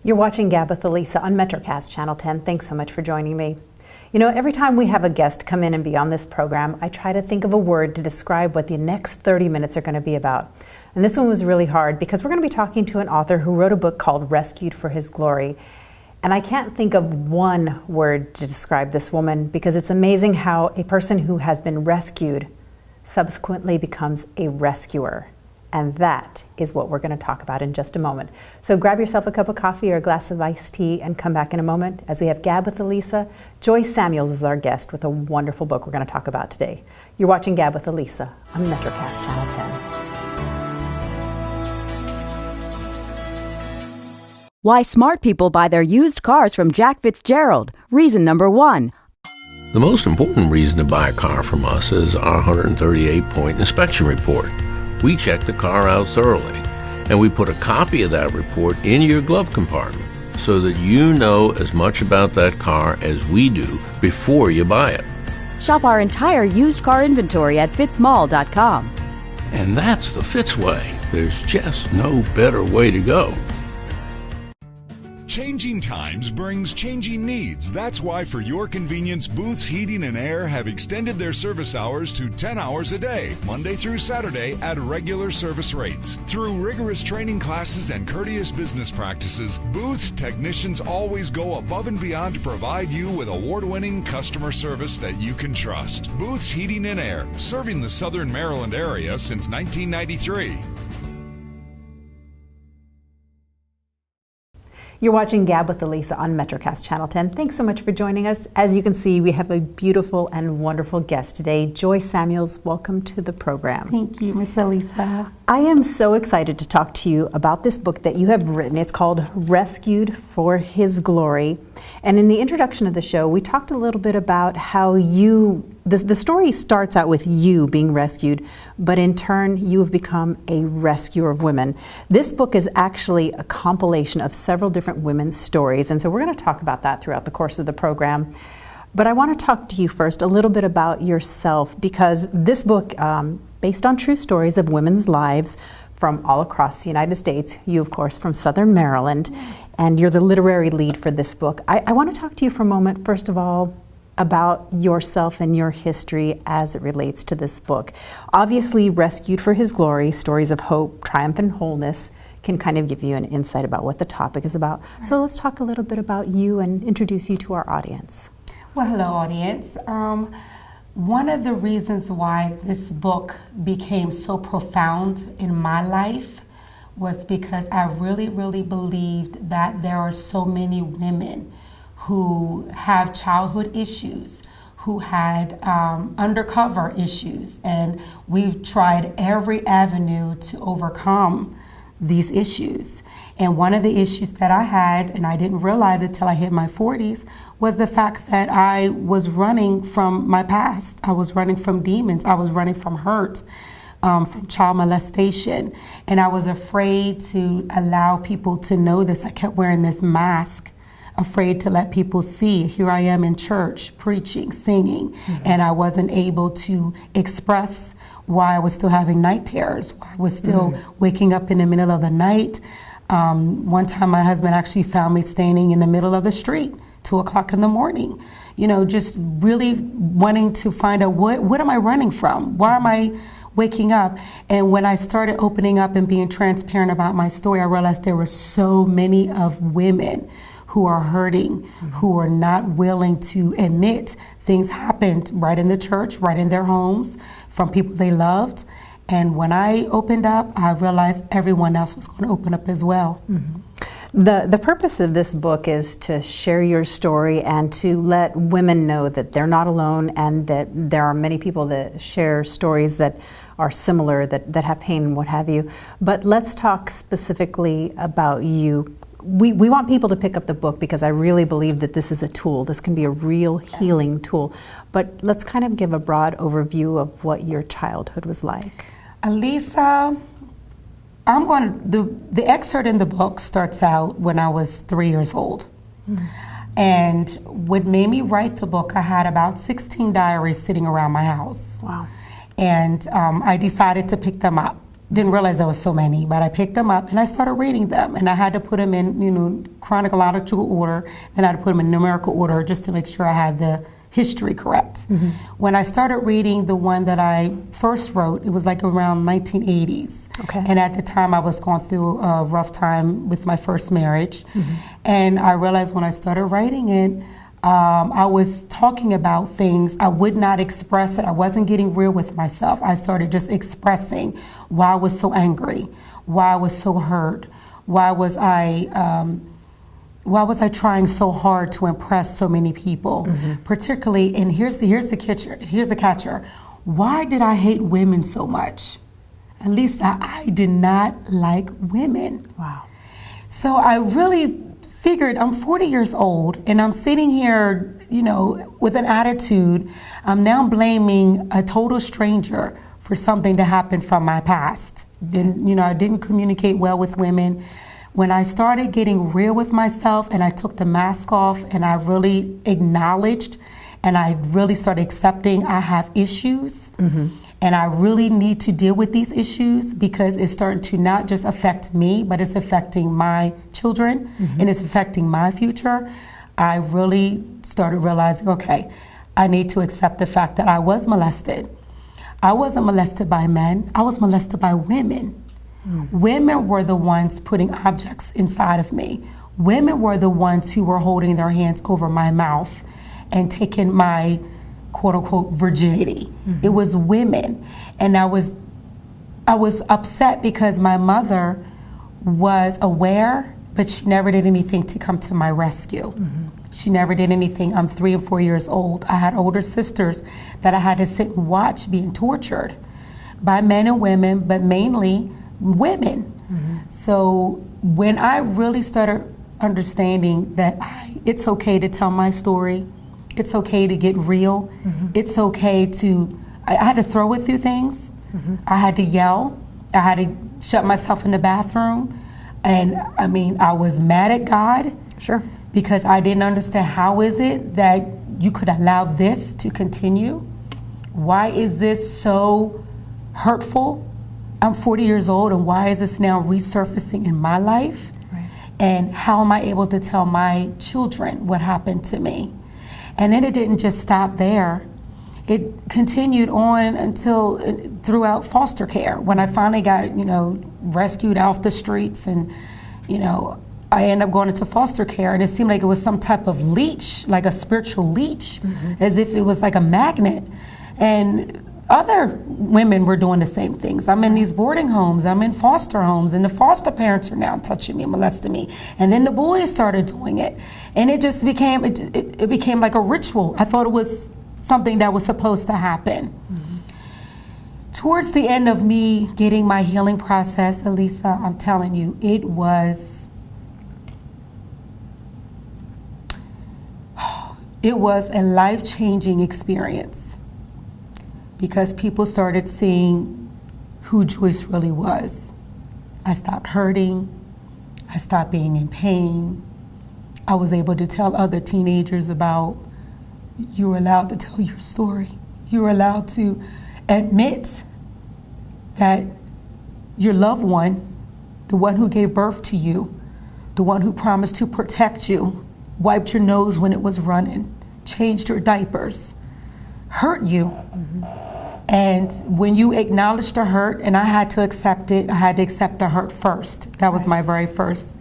You're watching GAB with ALisa on MetroCast Channel 10. Thanks so much for joining me. You know, every time we have a guest come in and be on this program, I try to think of a word to describe what the next 30 minutes are going to be about. And this one was really hard because we're going to be talking to an author who wrote a book called Rescued for His Glory. And I can't think of one word to describe this woman because it's amazing how a person who has been rescued subsequently becomes a rescuer. And that is what we're going to talk about in just a moment. So grab yourself a cup of coffee or a glass of iced tea and come back in a moment as we have GAB with ALisa-Joyce Samuels is our guest with a wonderful book we're going to talk about today. You're watching GAB with ALisa on MetroCast Channel 10. Why smart people buy their used cars from Jack Fitzgerald. Reason number 1. The most important reason to buy a car from us is our 138-point inspection report. We check the car out thoroughly, and we put a copy of that report in your glove compartment so that you know as much about that car as we do before you buy it. Shop our entire used car inventory at fitzmall.com. And that's the Fitz way. There's just no better way to go. Changing times brings changing needs. That's why, for your convenience, Booth's Heating and Air have extended their service hours to 10 hours a day, Monday through Saturday, at regular service rates. Through rigorous training classes and courteous business practices, Booth's technicians always go above and beyond to provide you with award-winning customer service that you can trust. Booth's Heating and Air, serving the Southern Maryland area since 1993. You're watching GAB with ALisa on MetroCast Channel 10. Thanks so much for joining us. As you can see, we have a beautiful and wonderful guest today, Joyce Samuels. Welcome to the program. Thank you, Miss ALisa. I am so excited to talk to you about this book that you have written. It's called Rescued for His Glory. And in the introduction of the show, we talked a little bit about how the story starts out with you being rescued, but in turn, you have become a rescuer of women. This book is actually a compilation of several different women's stories, and so we're going to talk about that throughout the course of the program. But I want to talk to you first a little bit about yourself, because this book, based on true stories of women's lives from all across the United States, you, of course, from Southern Maryland, and you're the literary lead for this book. I want to talk to you for a moment, first of all, about yourself and your history as it relates to this book. Obviously, Rescued for His Glory, stories of hope, triumph, and wholeness can kind of give you an insight about what the topic is about. Right. So let's talk a little bit about you and introduce you to our audience. Well, hello, audience. One of the reasons why this book became so profound in my life was because I really, really believed that there are so many women who have childhood issues, who had undercover issues, and we've tried every avenue to overcome these issues. And one of the issues that I had, and I didn't realize it till I hit my 40s, was the fact that I was running from my past. I was running from demons. I was running from hurt, from child molestation. And I was afraid to allow people to know this. I kept wearing this mask, afraid to let people see. Here I am in church, preaching, singing, and I wasn't able to express why I was still having night terrors, why I was still waking up in the middle of the night. One time my husband actually found me standing in the middle of the street, 2 o'clock in the morning, you know, just really wanting to find out what am I running from? Why am I waking up? And when I started opening up and being transparent about my story, I realized there were so many of women who are hurting, who are not willing to admit things happened right in the church, right in their homes, from people they loved. And when I opened up, I realized everyone else was going to open up as well. The purpose of this book is to share your story and to let women know that they're not alone and that there are many people that share stories that are similar, that have pain and what have you. But let's talk specifically about you. We want people to pick up the book because I really believe that this is a tool. This can be a real healing tool. But let's kind of give a broad overview of what your childhood was like. ALisa, the excerpt in the book starts out when I was 3 years old. And what made me write the book, I had about 16 diaries sitting around my house. Wow. And I decided to pick them up. Didn't realize there was so many, but I picked them up and I started reading them. And I had to put them in, chronological order, and I had to put them in numerical order just to make sure I had the history correct. When I started reading the one that I first wrote, it was like around 1980s. Okay. And at the time I was going through a rough time with my first marriage. And I realized when I started writing it, I was talking about things. I would not express it. I wasn't getting real with myself. I started just expressing why I was so angry, why I was so hurt, why was I trying so hard to impress so many people, particularly, and here's the catcher. Why did I hate women so much? ALisa, I did not like women. Wow. So I really figured, I'm 40 years old and I'm sitting here, with an attitude. I'm now blaming a total stranger for something that happened from my past. I didn't communicate well with women. When I started getting real with myself and I took the mask off and I really acknowledged and I really started accepting I have issues and I really need to deal with these issues because it's starting to not just affect me, but it's affecting my children and it's affecting my future. I really started realizing, okay, I need to accept the fact that I was molested. I wasn't molested by men, I was molested by women. Women were the ones putting objects inside of me. Women were the ones who were holding their hands over my mouth and taking my quote unquote virginity. It was women. And I was upset because my mother was aware, but she never did anything to come to my rescue. She never did anything. I'm 3 and 4 years old. I had older sisters that I had to sit and watch being tortured by men and women, but mainly women. So when I really started understanding that it's okay to tell my story, it's okay to get real, it's okay to, I had to throw it through things, I had to yell, I had to shut myself in the bathroom, and I was mad at God. Sure. Because I didn't understand how is it that you could allow this to continue? Why is this so hurtful? I'm 40 years old, and why is this now resurfacing in my life? Right. And how am I able to tell my children what happened to me? And then it didn't just stop there. It continued on until throughout foster care. When I finally got, rescued off the streets, and, I ended up going into foster care, and it seemed like it was some type of leech, like a spiritual leech, as if it was like a magnet. And other women were doing the same things. I'm in these boarding homes, I'm in foster homes, and the foster parents are now touching me, molesting me. And then the boys started doing it. And it just became, it became like a ritual. I thought it was something that was supposed to happen. Towards the end of me getting my healing process, ALisa, I'm telling you, it was a life-changing experience, because people started seeing who Joyce really was. I stopped hurting. I stopped being in pain. I was able to tell other teenagers about, you're allowed to tell your story. You're allowed to admit that your loved one, the one who gave birth to you, the one who promised to protect you, wiped your nose when it was running, changed your diapers, hurt you. And when you acknowledge the hurt, and I had to accept it, I had to accept the hurt first. That was my very first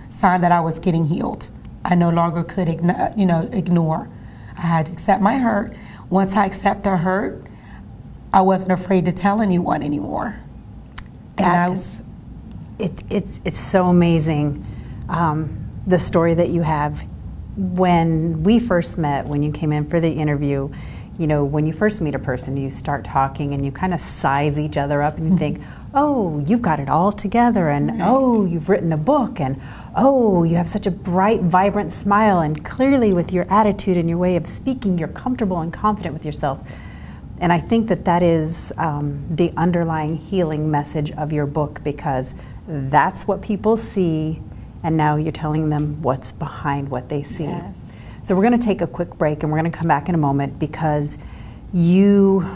sign that I was getting healed. I no longer could ignore. I had to accept my hurt. Once I accept the hurt, I wasn't afraid to tell anyone anymore. It's so amazing, the story that you have. When we first met, when you came in for the interview, when you first meet a person, you start talking and you kind of size each other up and you think, oh, you've got it all together, and oh, you've written a book, and oh, you have such a bright, vibrant smile, and clearly with your attitude and your way of speaking, you're comfortable and confident with yourself. And I think that is the underlying healing message of your book, because that's what people see, and now you're telling them what's behind what they see. Yes. So we're going to take a quick break, and we're going to come back in a moment, because you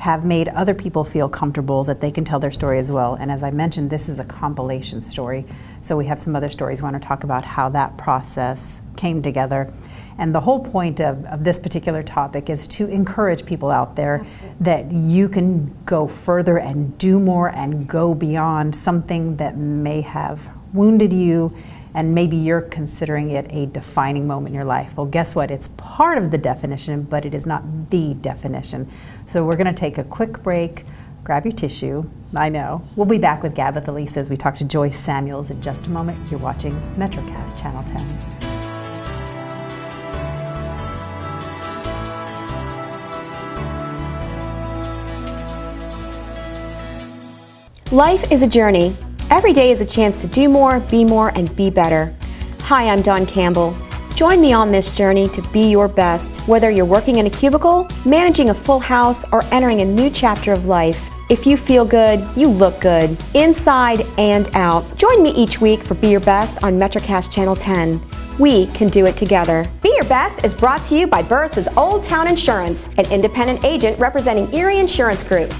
have made other people feel comfortable that they can tell their story as well. And as I mentioned, this is a compilation story. So we have some other stories. We want to talk about how that process came together. And the whole point of this particular topic is to encourage people out there Absolutely. that you can go further and do more and go beyond something that may have wounded you, and maybe you're considering it a defining moment in your life. Well, guess what? It's part of the definition, but it is not the definition. So we're going to take a quick break. Grab your tissue. I know. We'll be back with Gab with ALisa as we talk to Joyce Samuels in just a moment. You're watching MetroCast Channel 10. Life is a journey. Every day is a chance to do more, and be better. Hi, I'm Dawn Campbell. Join me on this journey to be your best, whether you're working in a cubicle, managing a full house, or entering a new chapter of life. If you feel good, you look good, inside and out. Join me each week for Be Your Best on MetroCast Channel 10. We can do it together. Be Your Best is brought to you by Burris's Old Town Insurance, an independent agent representing Erie Insurance Group.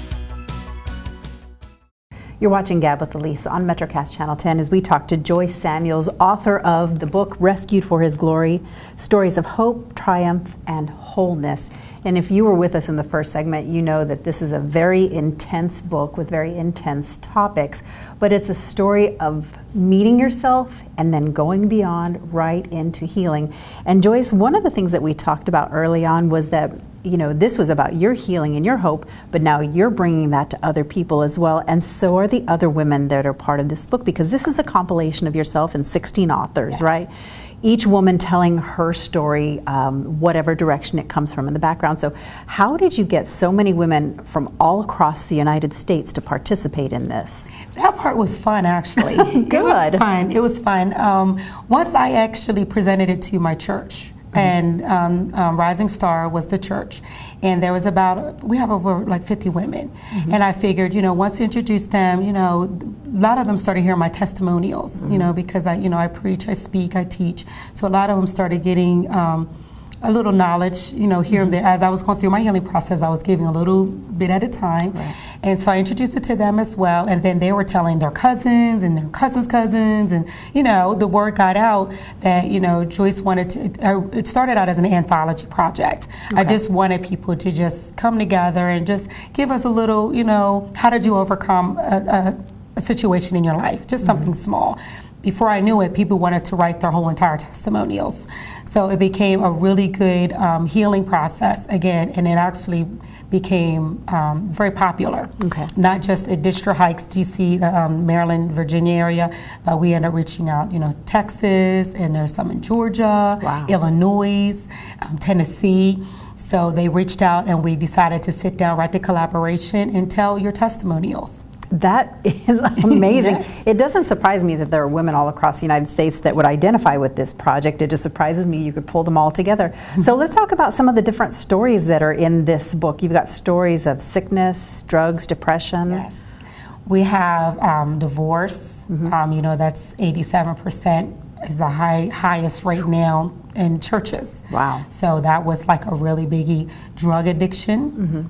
You're watching Gab with ALisa on MetroCast Channel 10 as we talk to Joyce Samuels, author of the book Rescued for His Glory, Stories of Hope, Triumph, and Wholeness. And if you were with us in the first segment, you know that this is a very intense book with very intense topics, but it's a story of meeting yourself and then going beyond right into healing. And Joyce, one of the things that we talked about early on was that this was about your healing and your hope, but now you're bringing that to other people as well, and so are the other women that are part of this book, because this is a compilation of yourself and 16 authors, yes. Right? Each woman telling her story, whatever direction it comes from in the background. So how did you get so many women from all across the United States to participate in this? That part was fun, actually. Good. It was fun. Once I actually presented it to my church, and Rising Star was the church, and there was we have over like 50 women, and I figured, once you introduce them, a lot of them started hearing my testimonials, because I preach, I speak, I teach, so a lot of them started getting a little knowledge, here and there. As I was going through my healing process, I was giving a little bit at a time. Right. And so I introduced it to them as well. And then they were telling their cousins and their cousins' cousins. And, the word got out that, Joyce wanted to, it started out as an anthology project. Okay. I just wanted people to just come together and just give us a little, how did you overcome a situation in your life? Just something small. Before I knew it, people wanted to write their whole entire testimonials. So it became a really good healing process again, and it actually became very popular. Okay. Not just at District Heights, DC, Maryland, Virginia area, but we ended up reaching out, Texas, and there's some in Georgia, wow. Illinois, Tennessee. So they reached out, and we decided to sit down, write the collaboration, and tell your testimonials. That is amazing. Yes. It doesn't surprise me that there are women all across the United States that would identify with this project. It just surprises me you could pull them all together. So let's talk about some of the different stories that are in this book. You've got stories of sickness, drugs, depression. Yes. We have divorce. That's 87% is the highest rate now in churches. Wow. So that was like a really biggie. Drug addiction,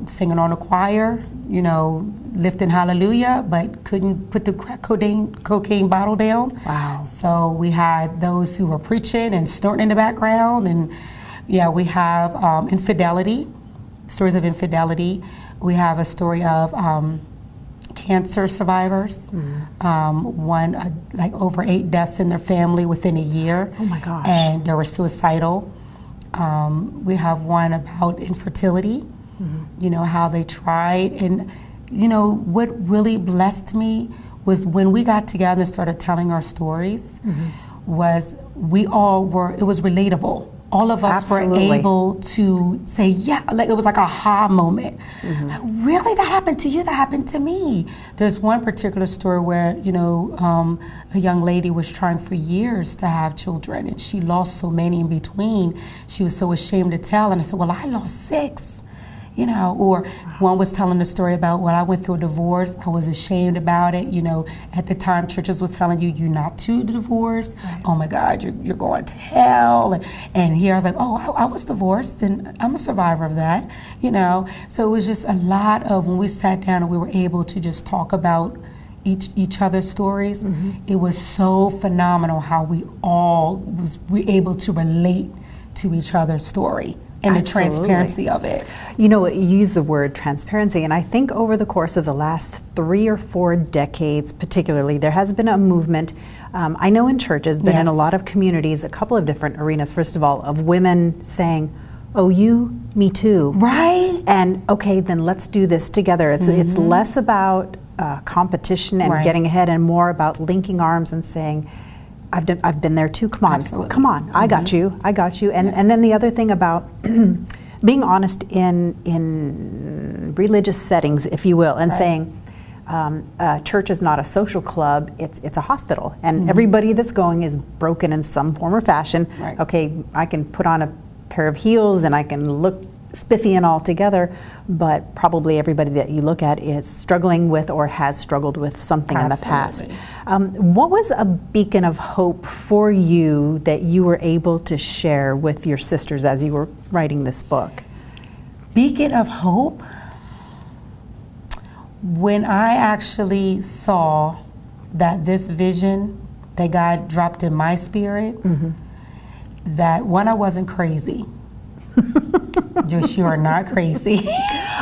singing on a choir, lifting hallelujah, but couldn't put the crack cocaine bottle down. Wow. So we had those who were preaching and snorting in the background. And we have infidelity, stories of infidelity. We have a story of cancer survivors, over 8 deaths in their family within a year. Oh my gosh. And they were suicidal. We have one about infertility, how they tried. And, what really blessed me was when we got together and started telling our stories, was it was relatable. All of us Absolutely. were able to say, yeah, like it was like a aha moment. Really, that happened to you? That happened to me. There's one particular story where, a young lady was trying for years to have children, and she lost so many in between. She was so ashamed to tell, and I said, well, I lost 6. you know, or one was telling the story about when I went through a divorce, I was ashamed about it. You know, at the time churches was telling you, you're not to divorce. Right. Oh my God, you're going to hell. And here I was like, oh, I was divorced and I'm a survivor of that, you know. So it was just a lot of, when we sat down and we were able to just talk about each other's stories, it was so phenomenal how we all were able to relate to each other's story and the transparency of it. You know, you use the word transparency, and I think over the course of the last 3 or 4 decades particularly, there has been a movement, I know in churches, but in a lot of communities, a couple of different arenas, first of all, of women saying, oh, you, me too. Right. And okay, then let's do this together. It's less about competition and getting ahead and more about linking arms and saying, I've been there too, come on. Absolutely. Come on, I got you. And then the other thing about being honest in religious settings, if you will, and saying church is not a social club, it's a hospital, and everybody that's going is broken in some form or fashion. Right. Okay, I can put on a pair of heels and I can look spiffy and all together, but probably everybody that you look at is struggling with or has struggled with something in the past. What was a beacon of hope for you that you were able to share with your sisters as you were writing this book? Beacon of hope? When I actually saw that this vision that God dropped in my spirit, that one, I wasn't crazy. Just, you are not crazy.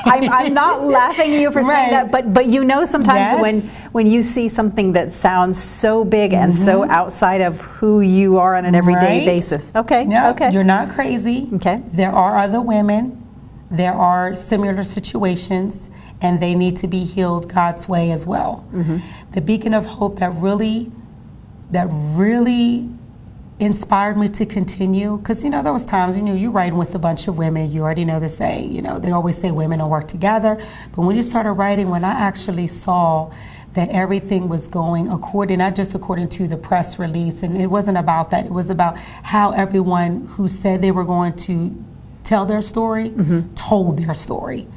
I'm not laughing at you for saying that, but you know sometimes when you see something that sounds so big and so outside of who you are on an everyday basis. Okay. No, okay. You're not crazy. Okay. There are other women. There are similar situations, and they need to be healed God's way as well. The beacon of hope that really inspired me to continue, because you know there was times you're writing with a bunch of women, you already know the saying, they always say women don't work together, but when you started writing, when I actually saw that everything was going not just according to the press release, and it wasn't about that, it was about how everyone who said they were going to tell their story told their story,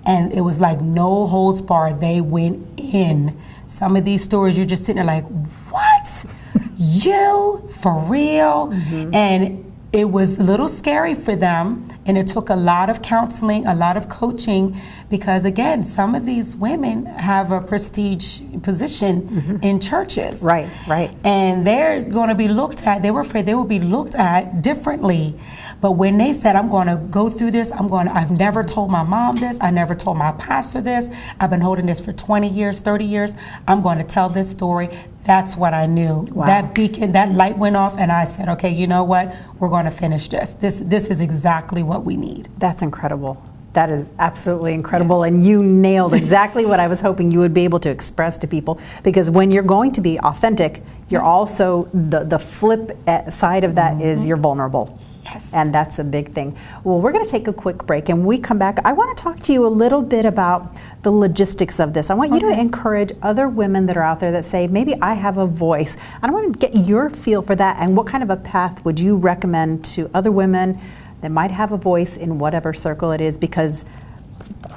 and it was like no holds barred. They went in. Some of these stories you're just sitting there like, what? You? For real? And it was a little scary for them, and it took a lot of counseling, a lot of coaching, because again, some of these women have a prestige position in churches. Right. And they're going to be looked at, they were afraid they will be looked at differently. But when they said, I'm going to go through this, I've never told my mom this, I never told my pastor this, I've been holding this for 20 years, 30 years, I'm going to tell this story. That's what I knew. Wow. That beacon, that light went off, and I said, okay, you know what? We're going to finish this. This is exactly what we need. That's incredible. That is absolutely incredible, and you nailed exactly what I was hoping you would be able to express to people, because when you're going to be authentic, you're also, the flip side of that is you're vulnerable. Yes. And that's a big thing. Well, we're going to take a quick break, and when we come back, I want to talk to you a little bit about the logistics of this. I want you to encourage other women that are out there that say, maybe I have a voice. And I want to get your feel for that, and what kind of a path would you recommend to other women that might have a voice in whatever circle it is, because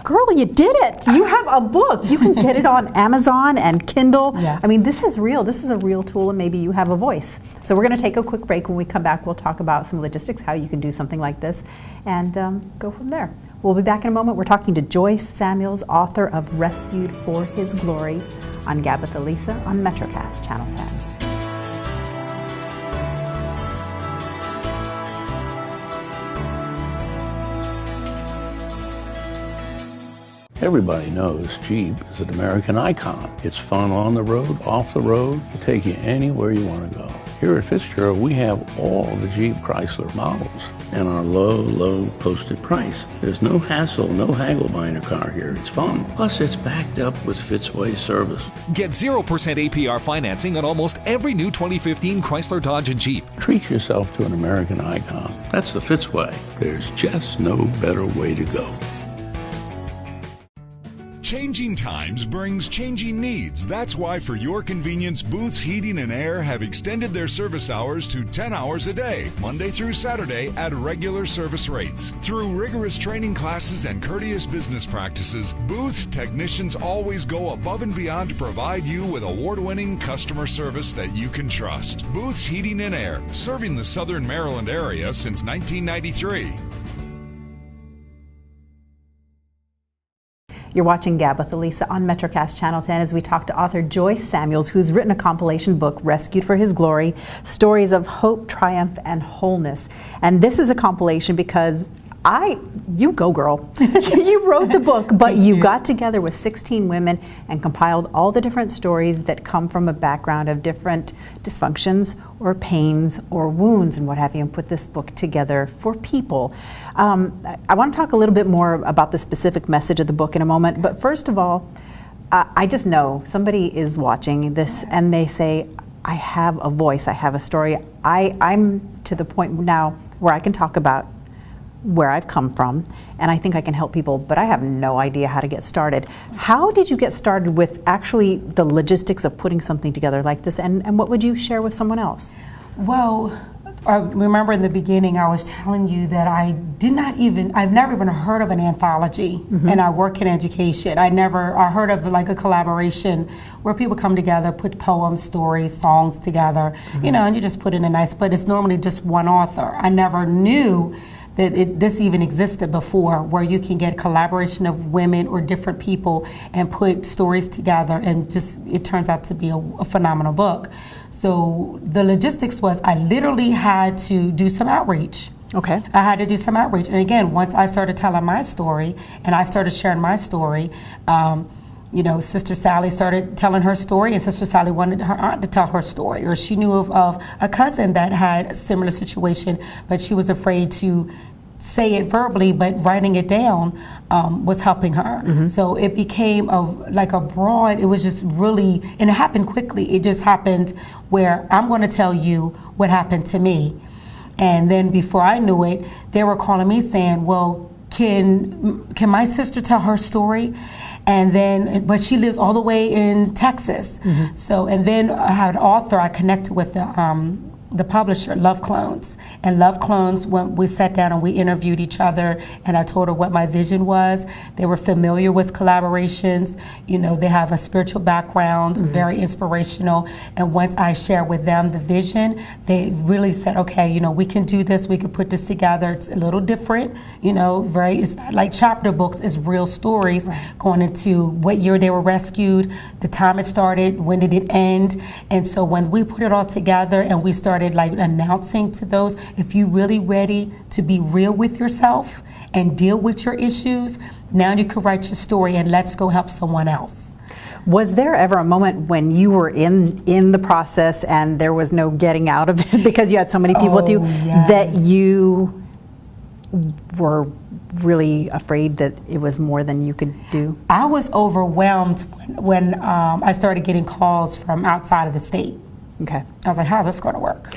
girl, you did it. You have a book. You can get it on Amazon and Kindle. Yes. I mean, this is real. This is a real tool, and maybe you have a voice. So we're going to take a quick break. When we come back, we'll talk about some logistics, how you can do something like this, and go from there. We'll be back in a moment. We're talking to Joyce Samuels, author of Rescued for His Glory, on GAB with Alisa on MetroCast, Channel 10. Everybody knows Jeep is an American icon. It's fun on the road, off the road, to take you anywhere you want to go. Here at Fitzgerald, we have all the Jeep Chrysler models and our low posted price. There's no hassle, no haggle buying a car here. It's fun. Plus, it's backed up with Fitzway service. Get 0% APR financing on almost every new 2015 Chrysler, Dodge, and Jeep. Treat yourself to an American icon. That's the Fitzway. There's just no better way to go. Changing times brings changing needs. That's why, for your convenience, Booth's Heating and Air have extended their service hours to 10 hours a day, Monday through Saturday, at regular service rates. Through rigorous training classes and courteous business practices, Booth's technicians always go above and beyond to provide you with award-winning customer service that you can trust. Booth's Heating and Air, serving the Southern Maryland area since 1993. You're watching GAB with ALisa on MetroCast Channel 10 as we talk to author Joyce Samuels, who's written a compilation book, Rescued for His Glory, Stories of Hope, Triumph, and Wholeness. And this is a compilation because you go girl. You wrote the book, but you got together with 16 women and compiled all the different stories that come from a background of different dysfunctions or pains or wounds and what have you, and put this book together for people. I want to talk a little bit more about the specific message of the book in a moment, but first of all, I just know somebody is watching this and they say, I have a voice, I have a story. I'm to the point now where I can talk about where I've come from, and I think I can help people, but I have no idea how to get started. How did you get started with actually the logistics of putting something together like this, and what would you share with someone else? Well, I remember in the beginning I was telling you that I've never even heard of an anthology, and I work in education. I heard of like a collaboration where people come together, put poems, stories, songs together, and you just put in but it's normally just one author. I never knew that this even existed before, where you can get collaboration of women or different people and put stories together, and it turns out to be a phenomenal book. So the logistics was I literally had to do some outreach. Okay. I had to do some outreach. And again, once I started telling my story and I started sharing my story, Sister Sally started telling her story, and Sister Sally wanted her aunt to tell her story, or she knew of a cousin that had a similar situation, but she was afraid to say it verbally, but writing it down was helping her. So it became it was just really, and it happened quickly. It just happened where I'm going to tell you what happened to me. And then before I knew it, they were calling me saying, well, can my sister tell her story? But she lives all the way in Texas. So, and then I had an author, I connected with the publisher, Love Clones. And Love Clones, when we sat down and we interviewed each other, and I told her what my vision was. They were familiar with collaborations. They have a spiritual background, very inspirational. And once I shared with them the vision, they really said, okay, we can do this. We can put this together. It's a little different, it's not like chapter books. It's real stories going into what year they were rescued, the time it started, when did it end. And so when we put it all together and we started announcing to those, if you're really ready to be real with yourself and deal with your issues, now you can write your story and let's go help someone else. Was there ever a moment when you were in the process and there was no getting out of it because you had so many people with you, that you were really afraid that it was more than you could do? I was overwhelmed when I started getting calls from outside of the state. Okay. I was like, how's this going to work?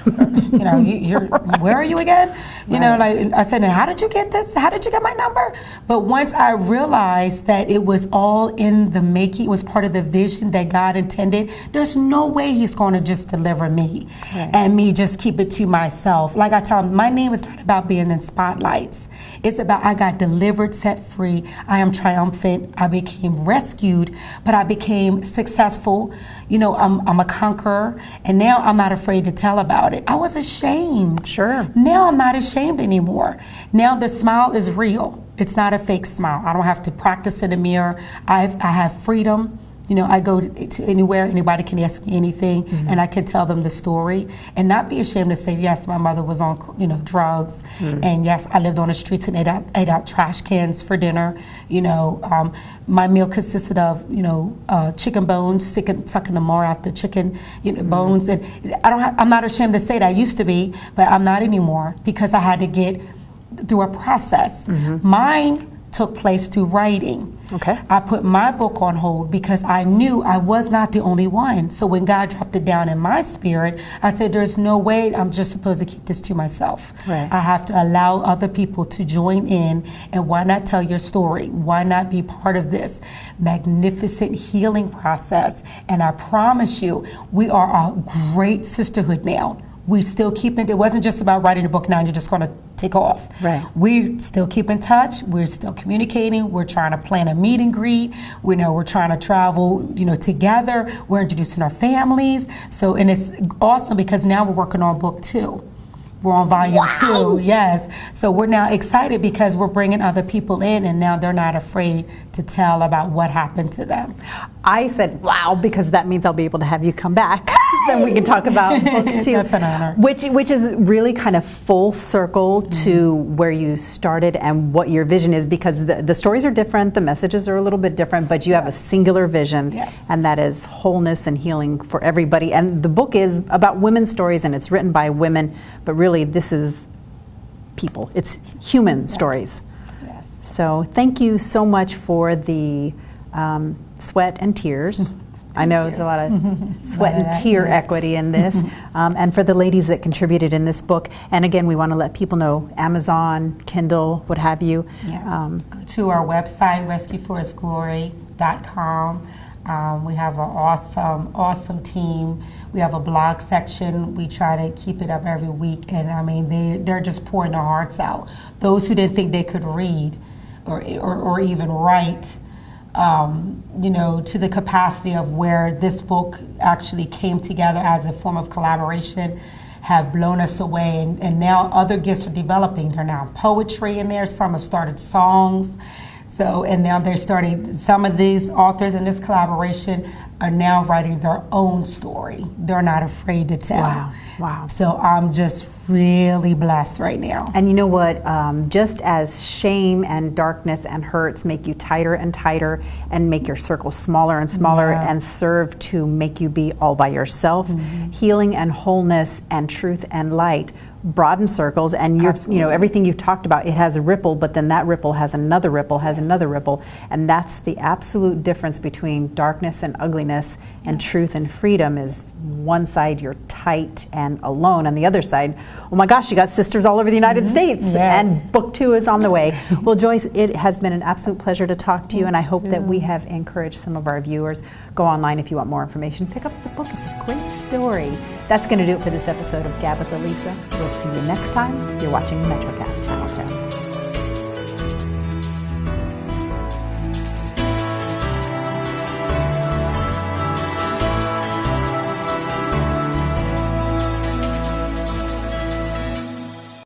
You're where are you again? I said, and how did you get this? How did you get my number? But once I realized that it was all in the making, it was part of the vision that God intended, there's no way He's going to just deliver me and me just keep it to myself. Like I tell him, my name is not about being in spotlights. It's about I got delivered, set free. I am triumphant. I became rescued, but I became successful. I'm a conqueror, and now I'm not afraid to tell about it. I was ashamed. Sure. Now I'm not ashamed anymore. Now the smile is real. It's not a fake smile. I don't have to practice in the mirror. I have freedom. I go to anywhere, anybody can ask me anything, and I can tell them the story and not be ashamed to say, yes, my mother was on, drugs, and yes, I lived on the streets and ate out trash cans for dinner. My meal consisted of, chicken bones, sucking the more out the chicken, bones, and I'm not ashamed to say that. I used to be, but I'm not anymore because I had to get through a process. Mine took place through writing. Okay. I put my book on hold because I knew I was not the only one. So when God dropped it down in my spirit, I said, there's no way I'm just supposed to keep this to myself. Right. I have to allow other people to join in, and why not tell your story? Why not be part of this magnificent healing process? And I promise you, we are a great sisterhood now. We still keep it wasn't just about writing a book now and you're just going to take off. Right. We still keep in touch. We're still communicating. We're trying to plan a meet and greet. We know we're trying to travel, together. We're introducing our families. So, and it's awesome because now we're working on book 2. We're on volume 2, yes. So we're now excited because we're bringing other people in, and now they're not afraid to tell about what happened to them. I said, wow, because that means I'll be able to have you come back. Then we can talk about book 2. That's an honor. Which is really kind of full circle to where you started and what your vision is, because the stories are different, the messages are a little bit different, but you have a singular vision, and that is wholeness and healing for everybody. And the book is about women's stories, and it's written by women, but really this is people. It's human stories. Yes. So thank you so much for the sweat and tears. I know there's a lot of sweat and tear equity in this, and for the ladies that contributed in this book. And again, we want to let people know Amazon, Kindle, what have you. Yes. Go to our website, rescueforisglory.com. We have an awesome team. We have a blog section. We try to keep it up every week, and I mean they're just pouring their hearts out. Those who didn't think they could read or even write, to the capacity of where this book actually came together as a form of collaboration, have blown us away, and now other gifts are developing. There are now poetry in there. Some have started songs. So, and now they're starting, some of these authors in this collaboration are now writing their own story. They're not afraid to tell. Wow. So I'm just really blessed right now. And you know what? Just as shame and darkness and hurts make you tighter and tighter and make your circle smaller and smaller and serve to make you be all by yourself, healing and wholeness and truth and light broaden circles, and everything you've talked about, it has a ripple, but then that ripple has another ripple, and that's the absolute difference between darkness and ugliness and truth and freedom. Is one side you're tight and alone, on the other side, oh my gosh, you got sisters all over the United States, and book 2 is on the way. Well, Joyce, it has been an absolute pleasure to talk to you, and I hope that we have encouraged some of our viewers. Go online if you want more information. Pick up the book. It's a great story. That's going to do it for this episode of GAB with ALisa. We'll see you next time. You're watching the MetroCast channel.